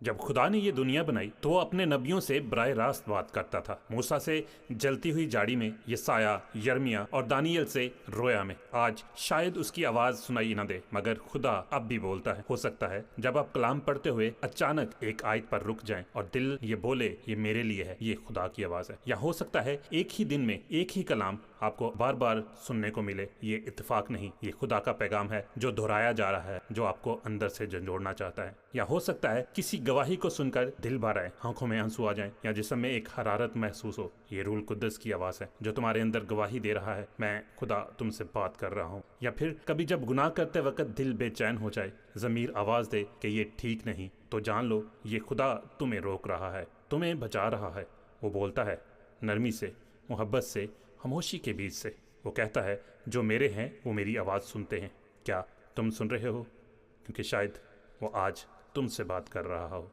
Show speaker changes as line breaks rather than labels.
जब खुदा ने ये दुनिया बनाई तो वो अपने नबियों से बराह रास्त बात करता था। मूसा से जलती हुई जाड़ी में, यसाया, यर्मिया और दानियल से रोया में। आज शायद उसकी आवाज़ सुनाई न दे, मगर खुदा अब भी बोलता है। हो सकता है जब आप कलाम पढ़ते हुए अचानक एक आयत पर रुक जाएं और दिल ये बोले ये मेरे लिए है, ये खुदा की आवाज़ है। या हो सकता है एक ही दिन में एक ही कलाम आपको बार बार सुनने को मिले। ये इत्तेफाक नहीं, ये खुदा का पैगाम है जो दोहराया जा रहा है, जो आपको अंदर से झंझोड़ना चाहता है। या हो सकता है किसी गवाही को सुनकर दिल भर आए, आंखों में आंसू आ जाएं, या जिस्म में एक हरारत महसूस हो। ये रूल कुद्दस की आवाज़ है जो तुम्हारे अंदर गवाही दे रहा है, मैं खुदा तुमसे बात कर रहा हूँ। या फिर कभी जब गुनाह करते वक्त दिल बेचैन हो जाए, ज़मीर आवाज़ दे कि ये ठीक नहीं, तो जान लो ये खुदा तुम्हें रोक रहा है, तुम्हें बचा रहा है। वो बोलता है नरमी से, मोहब्बत से, खामोशी के बीच से। वो कहता है जो मेरे हैं वो मेरी आवाज़ सुनते हैं। क्या तुम सुन रहे हो? क्योंकि शायद वो आज तुमसे बात कर रहा हो।